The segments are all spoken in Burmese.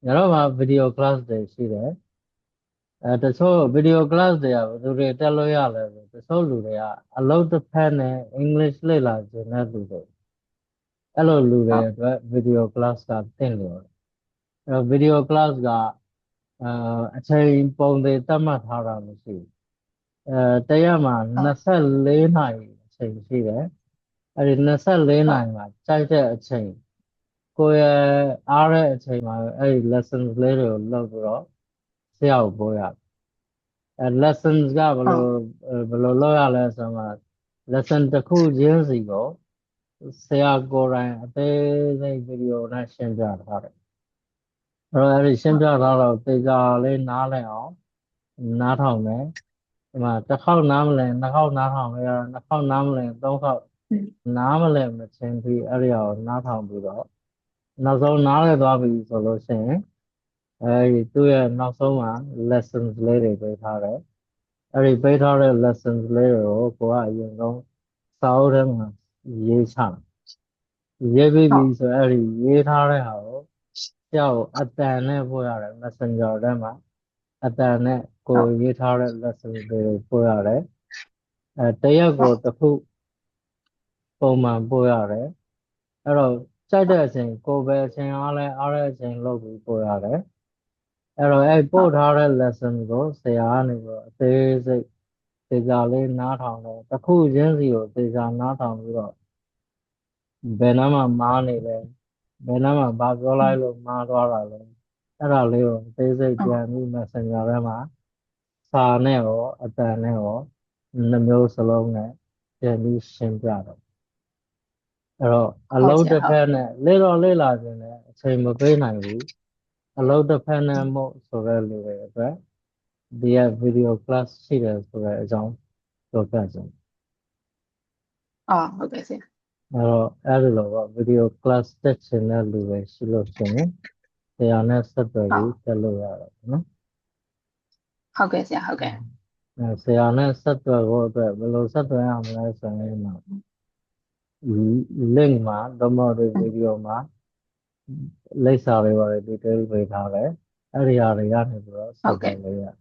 ညတော့မှာ video class တွေရှိတယ်တချို့ video class တွေကဘယ်သူတွေတက်လို့ရလဲဆိုတချို့လူတွေကအလုပ်တစ်ဖက်နဲ့ English လေ့လာခြင်းတဲ့လူတွေအဲ့လိုလူတွေအတွက် video class ကသင့်လို့အဲ့ video class ကအချိန်ပုံတွေသတ်မှတ်ထားတာမရှိဘူးတရက်မှာ24နာရီအချိန်ရှိတယ်အဲ့ဒီ24နာရီမှာကြိုက်တဲ့အချိန်ကိုယ့်ရဲ့အားတဲ့အချိန်မှာအဲ့ဒီ lessons လေးတွေကိုလုပ်ပြီးတော့ဆရာကိုပို့ရတယ်lessons ကဘယ်လိုလုပ်ရလဲဆိုတော့ lesson တစ်ခုချင်းစီကိုဆရာကိုယ်တိုင်အသေးစိတ်ဗီဒီယိုနဲ့ရှင်းပြထားတယ်အဲ့ဒီရှင်းပြထားတော့သေချာလေးနားလည်အောင်နားထောင်မယ်ဒီမှာတစ်ခေါက်နားမလည်နှစ်ခေါက်နားထောင်ရနှစ်ခေါက်နားမလည်သုံးခေါက်နားမလည်မချင်းပြီးအဲ့ဒီအောင်နားထောင်ပြီးတော့နောက်ဆုံးနားလည်သွားပြီဆိုလို့ရှိရင်အဲဒီသူ့ရဲ့နောက်ဆုံးမှာ lessons လေးတွေပေးထားတယ်အဲ့ဒီပေးထားတဲ့ lessons လေးတွေကိုကိုကအရင်ဆုံးစာအုပ်ထဲမှာရေးချရေးပြီးပြီဆိုအဲ့ဒီရေးထားတဲ့ဟာကိုကြောက်အတန်နဲ့ပို့ရတယ် Messenger ထဲမှာအတန်နဲ့ကိုရေးထားတဲ့ lesson တွေပို့ရတယ်တရက်ကိုတစ်ခုပုံမှန်ပို့ရတယ်အဲ့တော့ကြိုက်တဲ့အချိန်ကိုပဲအချိန်အားလဲအားတဲ့အချိန်လုပ်ပြီးပို့ရတယ်အဲ့တော့အဲ့ပို့ထားတဲ့ lesson ကိုဆရာကနေပြီးအသေးစိတ်သေချာလေးနားထောင်တော့တစ်ခုချင်းစီကိုသေချာနားထောင်ပြီးတော့ဘယ်နှမ်းမှာမားနေလဲဘယ်နှမ်းမှာဘာပြောလိုက်လို့မားသွားတာလဲအဲ့ဒါလေးကိုအသေးစိတ်ပြန်ပြီး Messenger ထဲမှာစာနဲ့ရောအတန်နဲ့ရောနှမျိုးစလုံးနဲ့ပြန်ပြီးရှင်းပြတော့အဲ့တော့အလုံးတစ်ဖက်နဲ့လေ့လာခြင်းနဲ့အချိန်မပေးနိုင်ဘူးအလုံးတစ်ဖက်နဲ့မို့ဆိုတဲ့လူတွေအတွက်ဒီက video class ရှိတယ်ဆိုတဲ့အကြောင်းပြောပြခြင်း ဟုတ်ကဲ့ဆရာအဲ့ဒီလိုပေါ့ video class တက်ချင်တဲ့လူတွေရှိလို့ရှိရင်ဆရာနဲ့ဆက်သွယ်ပြီးတက်လို့ရတယ်နော်ဟုတ်ကဲ့ဆရာဟုတ်ကဲ့ဆရာနဲ့ဆက်သွယ်ဖို့အတွက်ဘယ်လိုဆက်သွယ်ရမလဲဆိုရင် link မှာသို့မဟုတ်ဒီ video မှာလိပ်စာတွေပါတယ် detail ပေးထားတယ်အဲ့ဒီဟာတွေကနေပြီးတော့ဆက်သွယ်လို့ရတယ်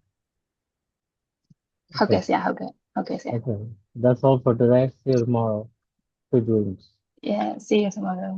ဟုတ်ကဲ့ဆရာဟုတ်ကဲ့ဆရာ Okay, that's all for today. See you tomorrow. Good dreams. Yeah see you tomorrow